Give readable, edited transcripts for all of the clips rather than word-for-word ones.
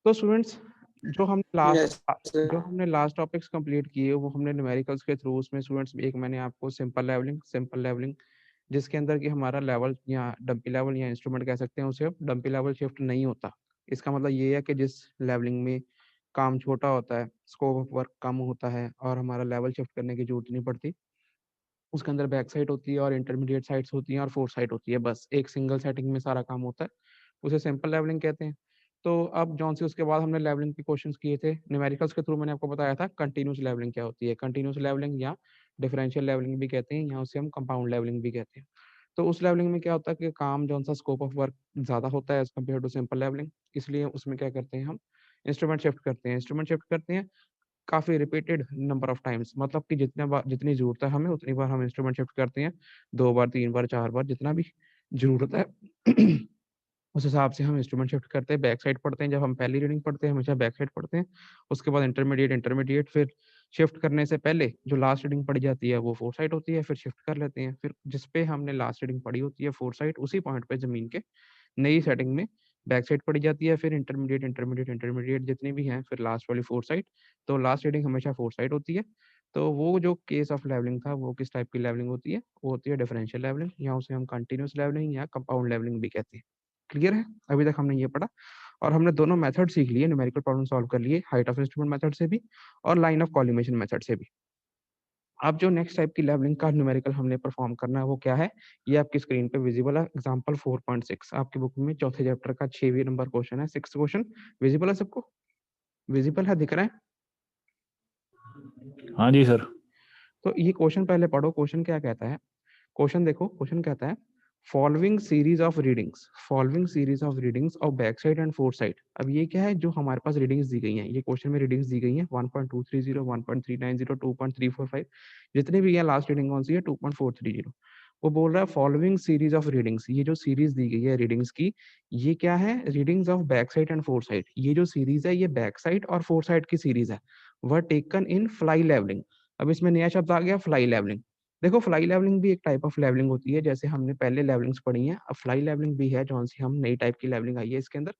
तो स्टूडेंट्स जो हम लास्ट यस सर। जो हमने लास्ट टॉपिक्स कंप्लीट किए वो हमने न्यूमेरिकल्स के थ्रू। उसमें स्टूडेंट्स एक मैंने आपको सिंपल लेवलिंग जिसके अंदर कि हमारा लेवल या डंपी लेवल या इंस्ट्रूमेंट कह सकते हैं उसे, डंपी लेवल शिफ्ट नहीं होता। इसका मतलब ये है कि जिस लेवलिंग में काम छोटा होता है, स्कोप ऑफ वर्क कम होता है और हमारा लेवल शिफ्ट करने की जरूरत नहीं पड़ती, उसके अंदर बैक साइड होती है और इंटरमीडिएट साइड्स होती हैं और फोर्थ साइड होती है। बस एक सिंगल सेटिंग में सारा काम होता है, उसे सिंपल लेवलिंग कहते हैं। तो अब जौन सी उसके बाद हमने लेवलिंग के क्वेश्चंस किए थे न्यूमेरिकल्स के थ्रू, मैंने आपको बताया था कंटिन्यूस लेवलिंग क्या होती है। कंटिन्यूस लेवलिंग या डिफरेंशियल लेवलिंग भी कहते हैं, या उसे हम कंपाउंड लेवलिंग भी कहते हैं। तो उस लेवलिंग में क्या होता है कि काम जौन सा स्कोप ऑफ वर्क ज़्यादा होता है as compared to simple levelling, इसलिए उसमें क्या करते हैं हम इंस्ट्रूमेंट शिफ्ट करते हैं काफ़ी रिपीटेड नंबर ऑफ टाइम्स। मतलब कि जितने बार जितनी ज़रूरत है हमें उतनी बार हम इंस्ट्रूमेंट शिफ्ट करते हैं, 2 बार, 3 बार, 4 बार, जितना भी ज़रूरत है उस हिसाब से हम इंस्ट्रूमेंट शिफ्ट करते हैं। बैक साइड पढ़ते हैं, जब हम पहली रीडिंग पढ़ते हैं हमेशा बैक साइड पढ़ते हैं। उसके बाद इंटरमीडिएट, फिर शिफ्ट करने से पहले जो लास्ट रीडिंग पढ़ी जाती है वो फोर साइड होती है, फिर शिफ्ट कर लेते हैं। फिर जिस पे हमने लास्ट रीडिंग पढ़ी होती है फोर साइड, उसी पॉइंट पे ज़मीन के नई सेटिंग में बैक साइड पढ़ी जाती है, फिर इंटरमीडिएट जितनी भी हैं, फिर लास्ट वाली फोर साइड। तो लास्ट रीडिंग हमेशा फोर साइड होती है। तो वो जो केस ऑफ लेवलिंग था वो किस टाइप की लेवलिंग होती है, वो होती है डिफरेंशियल लेवलिंग, या उसे हम कंटिन्यूस लेवलिंग या कंपाउंड लेवलिंग भी कहते हैं। क्लियर है? अभी तक हमने ये पढ़ा और हमने दोनों मेथड सीख लिए, न्यूमेरिकल प्रॉब्लम सॉल्व कर लिए हाइट ऑफ इंस्ट्रूमेंट मेथड से भी और लाइन ऑफ कॉलिमेशन मेथड से भी। अब जो नेक्स्ट टाइप की लेवलिंग का न्यूमेरिकल हमने परफॉर्म करना है वो क्या है, ये आपकी स्क्रीन पे विजिबल है। एग्जांपल 4.6 आपकी बुक में चौथे चैप्टर का 6वें नंबर क्वेश्चन है, 6th क्वेश्चन। विजिबल है सबको? विजिबल है, दिख रहा है? हाँ जी सर। तो ये क्वेश्चन पहले पढ़ो। क्वेश्चन क्या कहता है? क्वेश्चन देखो, क्वेश्चन कहता है following series of readings of back side and four side. अब ये क्या है, जो हमारे पास रीडिंग्स दी गई हैं, ये क्वेश्चन में रीडिंग्स दी गई हैं 1.230, 1.390, 2.345, जितनी भी है लास्ट रीडिंग कौन सी है 2.430। वो बोल रहा है फॉलोइंग सीरीज ऑफ रीडिंग्स, ये जो सीरीज दी गई है रीडिंग्स की, ये क्या है, readings of back side and four side. ये जो सीरीज है ये बैक साइड और फोर साइड की सीरीज है, वह टेकन इन फ्लाई लेवलिंग। अब इसमें नया शब्द आ गया फ्लाई लेवलिंग। देखो फ्लाई लेवलिंग भी एक टाइप ऑफ लेवलिंग होती है, जैसे हमने पहले लेवलिंग्स पढ़ी हैं, अब फ्लाई लेवलिंग भी है, जौन सी हम नई टाइप की लेवलिंग आई है इसके अंदर।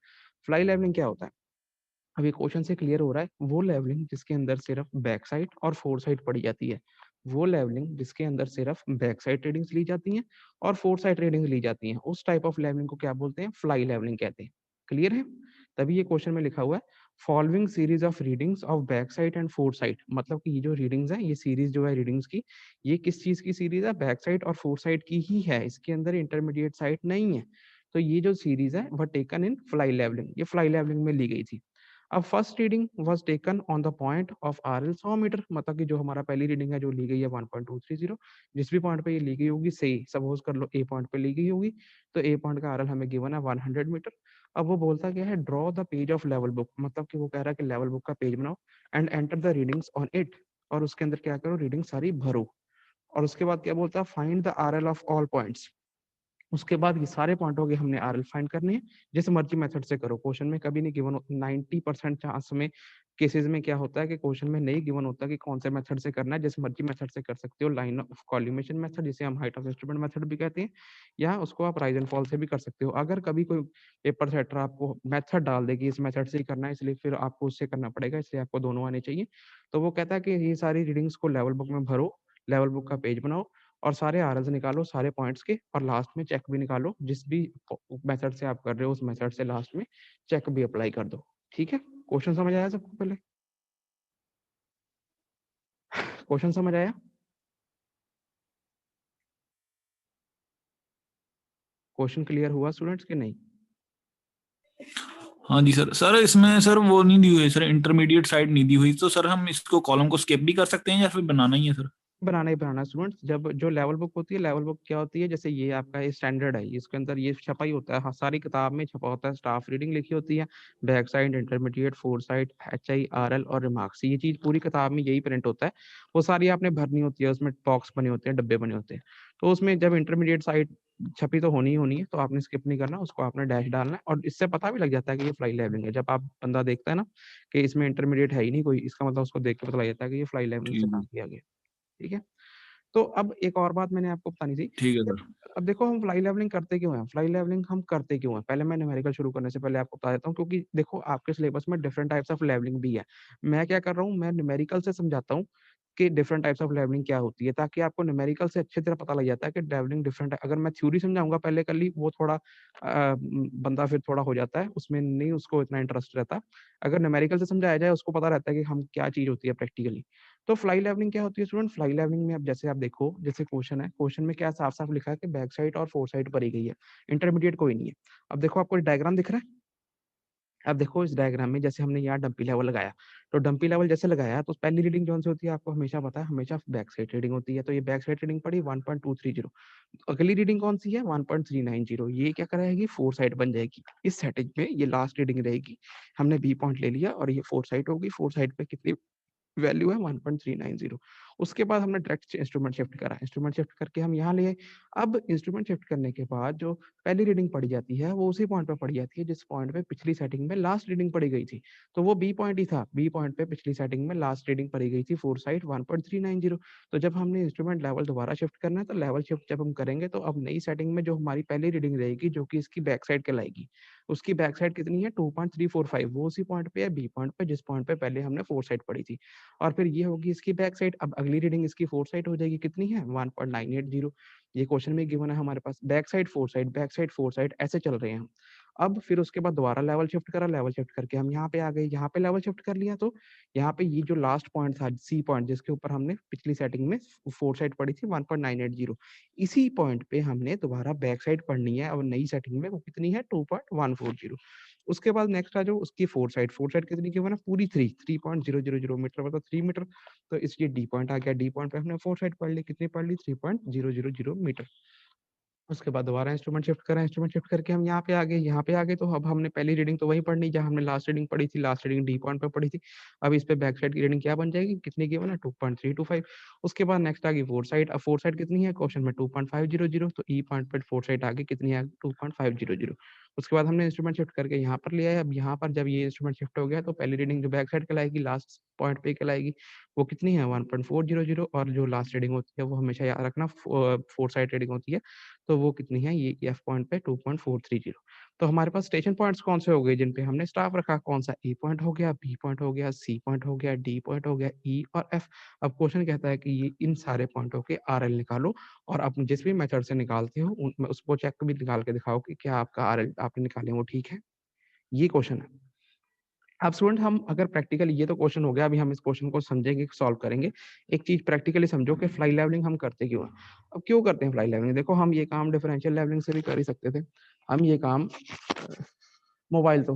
फ्लाई लेवलिंग क्या होता है, अभी क्वेश्चन से क्लियर हो रहा है, वो लेवलिंग जिसके अंदर सिर्फ बैक साइड और फोर साइड पढ़ी जाती है, वो लेवलिंग जिसके अंदर सिर्फ बैक साइड रीडिंग्स ली जाती हैं और फोर साइड रीडिंग्स ली जाती हैं, उस टाइप ऑफ लेवलिंग को क्या बोलते हैं, फ्लाई लेवलिंग कहते हैं। क्लियर है? तभी ये क्वेश्चन में लिखा हुआ है following series of readings of back side and four side. मतलब कि ये जो रीडिंग्स है, ये सीरीज जो है रीडिंग्स की, ये किस चीज की सीरीज है, बैक साइड और फोर साइड की ही है, इसके अंदर इंटरमीडिएट साइड नहीं है। तो ये जो सीरीज है वह टेकन इन फ्लाई लेवलिंग, ये फ्लाई लेवलिंग में ली गई थी। अब first reading was taken on the point of RL 100 metre. मतलब कि जो हमारा पहली रीडिंग है जो ली गई है 1.230, जिस भी पॉइंट पे ये ली गई होगी, सही सपोज कर लो ए पॉइंट पे ली गई होगी, तो ए पॉइंट का RL हमें गिवन है 100 मीटर। अब वो बोलता क्या है, draw the page of level book. मतलब कि वो कह रहा है कि लेवल बुक का पेज बनाओ and enter the readings on it, और उसके अंदर क्या करो, रीडिंग सारी भरो। और उसके बाद क्या बोलता है, find the RL of all points. उसके बाद ये सारे पॉइंटों के हमने RL फाइंड करने हैं, जिस मर्जी मेथड से करो। क्वेश्चन में कभी नहीं गिवन, 90% चांस में केसेस में क्या होता है कि क्वेश्चन में नहीं गिवन होता कि कौन से मेथड से करना है, जिस मर्जी मेथड से कर सकते हो। लाइन ऑफ कॉलिमेशन मेथड, जिसे हम हाइट ऑफ इंस्ट्रूमेंट मेथड भी कहते हैं, या उसको आप राइज एंड फॉल से भी कर सकते हो। अगर कभी कोई पेपर सेटर आपको मेथड डाल देगी इस मेथड से ही करना है, इसलिए फिर आपको उससे करना पड़ेगा, इसलिए आपको दोनों आने चाहिए। तो वो कहता है कि ये सारी रीडिंग्स को लेवल बुक में भरो, लेवल बुक का पेज बनाओ और सारे RLs निकालो सारे पॉइंट्स के, और लास्ट में चेक भी निकालो, जिस भी मेथड से आप कर रहे हो उस मेथड से लास्ट में चेक भी अप्लाई कर दो। ठीक है? क्वेश्चन समझ आया सबको? पहले क्वेश्चन समझ आया? क्वेश्चन क्लियर हुआ स्टूडेंट्स के नहीं? हाँ जी सर। सर इसमें सर वो नहीं दी हुई सर, इंटरमीडिएट साइड नहीं दी हुई, तो सर हम इसको कॉलम को स्किप भी कर सकते हैं या फिर बनाना ही है सर? बनाना ही बनाना स्टूडेंट्स। जब जो लेवल बुक होती है, लेवल बुक क्या होती है, जैसे ये आपका ये स्टैंडर्ड है, इसके अंदर ये छपा ही होता है, हाँ, सारी किताब में छपा होता है, स्टाफ रीडिंग लिखी होती है, back side, intermediate, four side, HI, RL और रिमार्क्स, ये चीज पूरी किताब में यही प्रिंट होता है। वो सारी आपने भरनी होती है, उसमें बॉक्स बने होते हैं, डब्बे बने होते हैं। तो उसमें जब इंटरमीडिएट साइड छपी तो होनी ही होनी है, तो आपने स्किप नहीं करना, उसको आपने डैश डालना है, और इससे पता भी लग जाता है कि ये फ्लाई लेवलिंग है। जब आप बंदा देखता है ना कि इसमें इंटरमीडिएट है ही नहीं कोई, इसका मतलब उसको देख के पता लग जाता है कि ये फ्लाई लेवलिंग से काम ठीक। किया गया। ठीक है? तो अब एक और बात मैंने आपको बतानी थी। ठीक है सर। अब देखो हम फ्लाई लेवलिंग करते क्यों हैं? फ्लाई लेवलिंग हम करते क्यों हैं? पहले मैं न्यूमेरिकल शुरू करने से पहले आपको बता देता हूँ, क्योंकि देखो आपके सिलेबस में डिफरेंट टाइप्स ऑफ लेवलिंग भी है। मैं क्या कर रहा हूँ, मैं न्यूमेरिकल से समझाता हूँ कि डिफरेंट टाइप्स ऑफ लेवलिंग क्या होती है, ताकि आपको न्यूमेरिकल से अच्छी तरह पता लग जाता है कि लेवलिंग डिफरेंट है। अगर मैं थ्योरी समझाऊँगा पहले कली, वो थोड़ा बंदा फिर थोड़ा हो जाता है, उसमें नहीं उसको इतना इंटरेस्ट रहता। अगर न्यूमेरिकल से समझाया जाए, उसको पता रहता है कि हम क्या चीज़ होती है प्रैक्टिकली। तो फ्लाई लेवलिंग क्या होती है स्टूडेंट? फ्लाई लेवलिंग में अब जैसे आप देखो, जैसे क्वेश्चन है, क्वेश्चन में क्या साफ-साफ लिखा है कि बैक साइड और फोर साइड भरी गई है। इंटरमीडिएट कोई नहीं है। अब देखो आपको डायग्राम दिख रहा है? अब देखो इस डायग्राम में जैसे हमने यहाँ डंपी लेवल लगाया, तो डंपी लेवल जैसे लगाया तो पहली रीडिंग कौन सी होती है आपको हमेशा पता है, हमेशा बैक साइड रीडिंग होती है। तो ये बैक साइड रीडिंग पड़ी 1.230। अगली रीडिंग कौन सी है? 1.390। ये क्या कराएगी? फोर साइड बन जाएगी। इस सेटिंग में ये लास्ट रीडिंग रहेगी। हमने बी पॉइंट ले लिया और ये फोर साइड होगी। फोर साइड पे कितनी वैल्यू है? 1.390। उसके बाद हमने डायरेक्ट इंस्ट्रूमेंट शिफ्ट करा। इंस्ट्रूमेंट शिफ्ट करके हम यहाँ ले आए। अब इंस्ट्रूमेंट शिफ्ट करने के बाद जो पहली रीडिंग पड़ी जाती है, वो उसी पॉइंट पे पड़ी जाती है जिस पॉइंट पे पिछली सेटिंग में लास्ट रीडिंग पड़ी गई थी। तो वो बी पॉइंट ही था। बी पॉइंट पे पिछली सेटिंग में लास्ट रीडिंग पड़ी गई थी फोर साइड 1.390। तो जब हमने इंस्ट्रूमेंट लेवल दोबारा शिफ्ट करना है, तो लेवल शिफ्ट जब हम करेंगे तो अब नई सेटिंग में जो हमारी पहली रीडिंग रहेगी, जो कि इसकी बैक साइड कहलाएगी, उसकी बैक साइड कितनी है? 2.345। वो उसी पॉइंट पे है, बी पॉइंट पे, जिस पॉइंट पे पहले हमने फोर साइड पड़ी थी। और फिर ये होगी इसकी बैक साइड। अब अगली रीडिंग इसकी फोर साइड हो जाएगी, कितनी है? 1.980। ये क्वेश्चन में गिवन है हमारे पास। Back side fore side, back side fore side, ऐसे चल रहे हैं हम। अब फिर उसके बाद दोबारा लेवल शिफ्ट करा, लेवल शिफ्ट करके हम यहाँ पे आ गए। यहाँ पे लेवल शिफ्ट कर लिया, तो यहाँ पे ये जो लास्ट पॉइंट था, सी पॉइंट, जिसके ऊपर हमने पिछली सेटिंग में फोर साइड पड़ी थी 1.980, इसी पॉइंट पे हमने दोबारा बैक साइड पढ़नी है। और नई सेटिंग में वो कितनी है? 2.140। उसके बाद नेक्स्ट आ जाओ उसकी फोर साइड कितनी गिवन है? पूरी 3.000 मीटर, मतलब 3 मीटर। तो इसलिए डी पॉइंट आ गया। डी पॉइंट पे हमने फोर साइड पढ़ ली, कितनी पढ़ ली? 3.000 मीटर। उसके बाद दोबारा इंस्ट्रूमेंट शिफ्ट करा। इंस्ट्रूमेंट शिफ्ट करके हम यहाँ पे आ गए। यहाँ पे आ गए तो अब हमने पहली रीडिंग तो वही पढ़नी जहाँ हमने लास्ट रीडिंग पढ़ी थी। लास्ट रीडिंग डी पॉइंट पे पढ़ी थी। अब इस पे बैक साइड की रीडिंग क्या बन जाएगी? कितनी गिवन है? 2.325। उसके बाद नेक्स्ट आ गई फोर साइड। अब फोर साइड कितनी है क्वेश्चन में? 2.500। तो ई पॉइंट पे फोर साइड आ गई, कितनी है? 2.500। उसके बाद हमने इंस्ट्रूमेंट शिफ्ट करके यहाँ पर लिया है। अब यहाँ पर जब ये इंस्ट्रूमेंट शिफ्ट हो गया, तो पहली रीडिंग जो बैक साइड कहलाएगी, लास्ट पॉइंट पे कहलाएगी, वो कितनी है? 1.400। और जो लास्ट रीडिंग होती है वो हमेशा याद रखना फोर साइड रीडिंग होती है। तो वो कितनी है? ये एफ पॉइंट पे 2.430। तो हमारे पास स्टेशन पॉइंट्स कौन से हो गए जिन पे हमने स्टाफ रखा? कौन सा? ए पॉइंट हो गया, बी पॉइंट हो गया, सी पॉइंट हो गया, डी पॉइंट हो गया, ई और एफ। अब क्वेश्चन कहता है कि ये इन सारे पॉइंटों के आरएल निकालो, और आप जिस भी मेथड से निकालते हो उसको चेक भी निकाल के दिखाओ कि क्या आपका आरएल आपने निकाले वो ठीक है। ये क्वेश्चन है। अब स्टूडेंट हम अगर प्रैक्टिकली, ये तो क्वेश्चन हो गया, अभी हम इस क्वेश्चन को समझेंगे, सॉल्व करेंगे। एक चीज प्रैक्टिकली समझो कि फ्लाई लेवलिंग हम करते क्यों हैं। अब क्यों करते हैं फ्लाई लेवलिंग? देखो हम ये काम डिफरेंशियल लेवलिंग से भी कर ही सकते थे। हम ये काम मोबाइल तो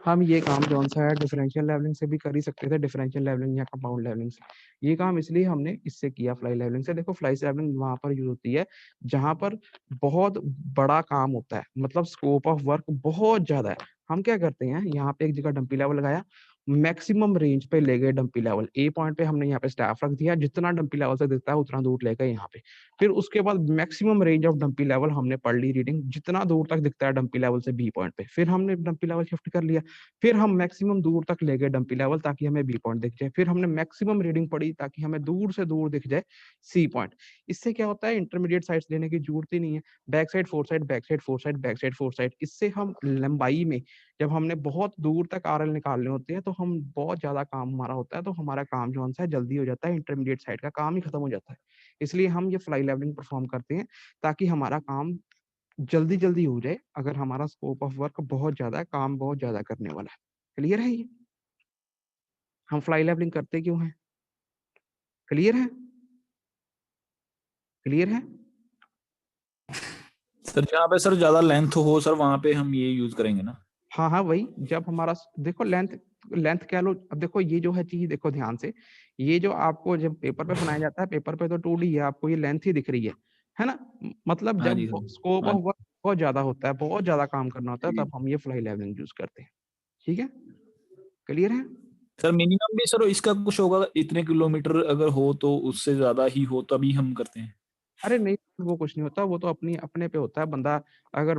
हम ये काम कौन सा है, डिफरेंशियल लेवलिंग से भी कर ही सकते थे, डिफरेंशियल लेवलिंग या कंपाउंड लेवलिंग से। ये काम इसलिए हमने इससे किया फ्लाई लेवलिंग से। देखो फ्लाई लेवलिंग वहां पर यूज होती है जहां पर बहुत बड़ा काम होता है, मतलब स्कोप ऑफ वर्क बहुत ज्यादा है। हम क्या करते हैं, यहाँ पे एक जगह डंपी लेवल लगाया, मैक्सिमम रेंज पे ले गए डंपी लेवल। ए पॉइंट पे हमने यहाँ पे स्टाफ रख दिया, जितना डंपी लेवल से दिखता है उतना दूर ले गए यहाँ पे। फिर उसके बाद maximum range of dumpy level हमने पढ़ ली रीडिंग, जितना दूर तक दिखता है डंपी लेवल से बी पॉइंट पे। फिर हमने डंपी लेवल शिफ्ट कर लिया। फिर हम मैक्सिमम दूर तक ले गए डंपी लेवल, ताकि हमें बी पॉइंट दिख जाए। फिर हमने मैक्सिमम रीडिंग पढ़ी ताकि हमें दूर से दूर दिख जाए सी पॉइंट। इससे क्या होता है, इंटरमीडिएट साइड्स लेने की जरूरत ही नहीं है। Back side fore side, back side fore side, back side fore side. इससे हम लंबाई में, जब हमने बहुत दूर तक आरएल निकालने होते हैं, तो हम बहुत ज्यादा काम हमारा होता है, तो हमारा काम जो है जल्दी हो जाता है, इंटरमीडिएट साइड का काम ही खत्म हो जाता है। इसलिए हम ये फ्लाई लेवलिंग परफॉर्म करते हैं, ताकि हमारा काम जल्दी जल्दी हो जाए। अगर हमारा स्कोप ऑफ वर्क बहुत ज्यादा है, काम बहुत ज्यादा करने वाला है। क्लियर है ये? हम फ्लाई लेवलिंग करते क्यों हैं? क्लियर है? क्लियर है? सर जहाँ पे सर ज्यादा लेंथ हो सर, वहां पे हम ये यूज करेंगे ना? हाँ हाँ, वही जब हमारा देखो लेंथ, लेंथ कह लो। अब देखो ये जो है चीज, देखो ध्यान से, ये जो आपको जब पेपर पे बनाया जाता है, पेपर पे तो 2D है, आपको ये लेंथ ही दिख रही है ना? मतलब हाँ जब जी सर। स्कोप हाँ ऑफ वर्क बहुत ज्यादा होता है, बहुत ज्यादा काम करना होता है, जी तब हम ये फ्लाई लेवलिंग यूज करते हैं। ठीक है? क्लियर है? सर, मिनिमम भी सर इसका कुछ होगा, इतने किलोमीटर अगर हो तो उससे ज्यादा ही हो तभी हम करते हैं। अरे नहीं, वो कुछ नहीं होता, वो तो अपनी अपने पे होता है। बंदा अगर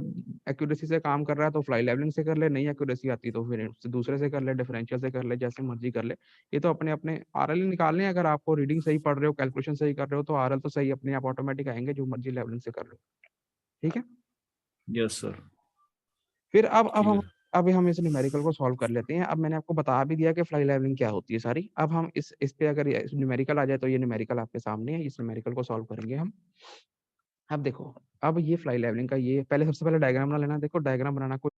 एक्यूरेसी से काम कर रहा है तो फ्लाई लेवलिंग से कर ले, नहीं एक्यूरेसी आती तो फिर दूसरे से कर ले, डिफरेंशियल से कर ले, जैसे मर्जी कर ले। ये तो अपने अपने आरएल निकालने हैं। अगर आपको रीडिंग सही पढ़ रहे हो, कैलकुलेशन सही कर रहे हो, तो आरएल तो सही अपने आप ऑटोमेटिक आएंगे, जो मर्जी लेवलिंग से कर लो। ठीक है। Yes sir. फिर अब हम क्लियर। अब हम इस न्यूमेरिकल को सॉल्व कर लेते हैं। अब मैंने आपको बता भी दिया कि फ्लाई लेवलिंग क्या होती है सारी। अब हम इस पे अगर न्यूमेरिकल आ जाए तो ये न्यूमेरिकल आपके सामने है, इस न्यूमेरिकल को सॉल्व करेंगे हम। अब देखो, अब ये फ्लाई लेवलिंग का ये पहले सबसे पहले डायग्राम बना लेना। देखो डायग्राम बनाना कोई